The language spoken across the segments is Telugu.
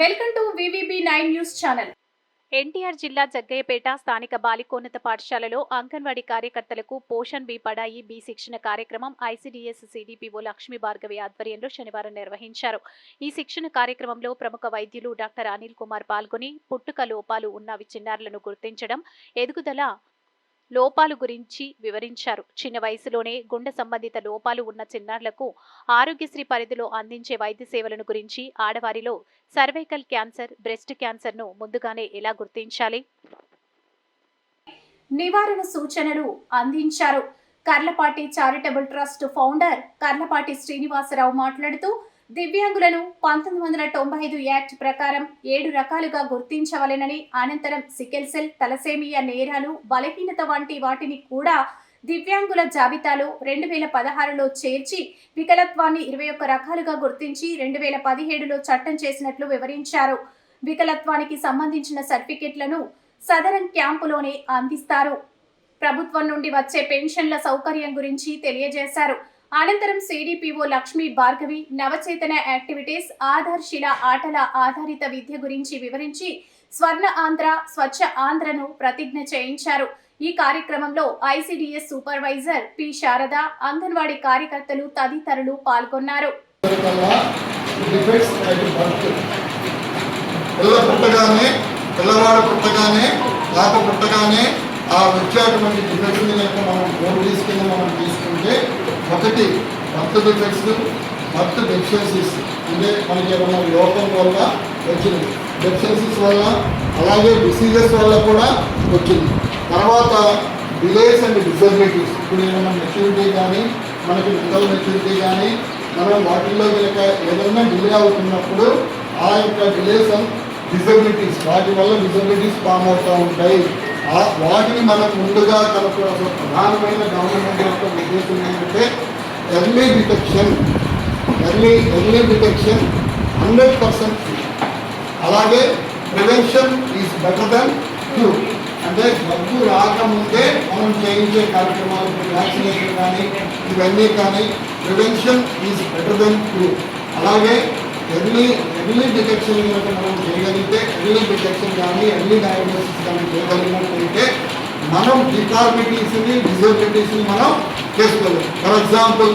Welcome to VVB9 news channel. NTR జిల్లా జగ్గయ్యపేట స్థానిక బాలికోన్నత పాఠశాలలో అంగన్వాడీ కార్యకర్తలకు పోషణ్ బి పడాయి బి శిక్షణ కార్యక్రమం ICDS CDPO లక్ష్మీ భార్గవి ఆధ్వర్యంలో శనివారం నిర్వహించారు. ఈ శిక్షణ కార్యక్రమంలో ప్రముఖ వైద్యులు డాక్టర్ అనిల్ కుమార్ పాల్గొని పుట్టుక లోపాలు ఉన్న చిన్నారులను గుర్తించడం, ఎదుగుదల లోపాలు గురించి వివరించారు. చిన్న వయసులోనే గుండె సంబంధిత లోపాలు ఉన్న చిన్నారులకు ఆరోగ్యశ్రీ పరిధిలో అందించే వైద్య సేవలను గురించి, ఆడవారిలో సర్వైకల్ క్యాన్సర్, బ్రెస్ట్ క్యాన్సర్ ను ముందుగానే ఎలా గుర్తించాలి, నివారణ సూచనలు అందించారు. Karlapati charitable trust founder Karlapati Srinivasarao మాట్లాడుతూ, దివ్యాంగులను 1995 యాక్ట్ ప్రకారం 7 రకాలుగా గుర్తించవలెనని, అనంతరం సికెల్ సెల్, తలసేమియా నేరాలు, బలహీనత వంటి వాటిని కూడా దివ్యాంగుల జాబితాలో 2016లో చేర్చి వికలత్వాన్ని 21 రకాలుగా గుర్తించి 2017లో చట్టం చేసినట్లు వివరించారు. వికలత్వానికి సంబంధించిన సర్టిఫికెట్లను సదరం క్యాంపులోనే అందిస్తారు. ప్రభుత్వం నుండి వచ్చే పెన్షన్ల సౌకర్యం గురించి తెలియజేశారు. అనంతరం CDPO లక్ష్మీ భార్గవి నవచేతన యాక్టివిటీస్, ఆధార్శిల ఆటల ఆధారిత విద్య గురించి వివరించి స్వర్ణ ఆంధ్ర, స్వచ్ఛ ఆంధ్రను ప్రతిజ్ఞ చేయించారు. ఈ కార్యక్రమంలో ICDS supervisor P Sharada, anganwadi కార్యకర్తలు తదితరులు పాల్గొన్నారు. ఆ వచ్చేటువంటి డిఫెక్ట్ని కనుక మనం బోర్డు తీసుకుని మనం తీసుకుంటే, ఒకటి బర్త్ డిఫెక్ట్స్, బర్త్ డెఫిషియన్సీస్, అంటే మనకి ఏమన్నా లోపం వల్ల వచ్చింది, డెఫిషియన్సీస్ వల్ల, అలాగే డిసీజెస్ వల్ల కూడా వచ్చింది. తర్వాత డిలేస్ అండ్ డిజబిలిటీస్, ఇప్పుడు ఏమైనా మెచ్యూరిటీ కానీ, మనకి మెంటల్ మెచ్యూరిటీ కానీ, మనం వాటిల్లో కనుక ఏదైనా డిలే అవుతున్నప్పుడు ఆ యొక్క డిలేస్ అండ్ డిజబిలిటీస్, వాటి వల్ల డిజబిలిటీస్ ఫామ్ అవుతూ ఉంటాయి. వాటిని మనం ముందుగా కనుక్కోవాల్సిన ప్రధానమైన గవర్నమెంట్ యొక్క ఉద్దేశం ఏంటంటే ఎర్లీ డిటెక్షన్ 100%. అలాగే prevention is better than cure, అంటే జబ్బు రాకముందే మనం చేయించే కార్యక్రమాలు, వ్యాక్సినేషన్ కానీ ఇవన్నీ కానీ, prevention is better than cure. అలాగే ఎర్లీ డిటెక్షన్ కనుక మనం చేయగలిగితే, ఎర్లీ డిటెక్షన్ కానీ ఎర్లీ డయాగ్నోసిస్ కానీ చేయగలిగినట్లయితే మనం డిఫార్మిటీస్ని, డిజబిలిటీస్ని మనం చేసుకోలేం. ఫర్ ఎగ్జాంపుల్,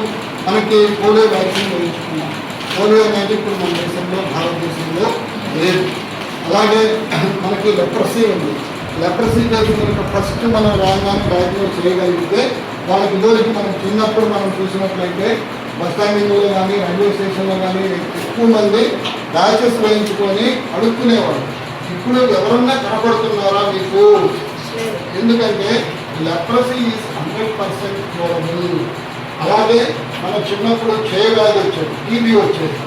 మనకి పోలియో వ్యాక్సిన్ వేయించుకున్నాం. పోలియో అనేది ఇప్పుడు మన దేశంలో, భారతదేశంలో లేదు. అలాగే మనకి లెప్రసీ ఉంది. లెప్రసీ కేసు కనుక ఫస్ట్ మనం రాగానే డయాగ్నోస్ చేయగలిగితే, వాళ్ళకి ఇదివరకు మనం చిన్నప్పుడు మనం చూసినట్లయితే బస్ స్టాండింగ్లో కానీ, రైల్వే స్టేషన్లో కానీ ఎక్కువ మంది బ్యాచెస్ వేయించుకొని అడుక్కునేవాళ్ళు. ఇప్పుడు ఎవరన్నా కనపడుతున్నారా మీకు? ఎందుకంటే లెప్రసీ ఈజ్ 100% క్యూరబుల్. అలాగే మన చిన్నప్పుడు క్షయవ్యాధి వచ్చేది, టీబీ వచ్చేది.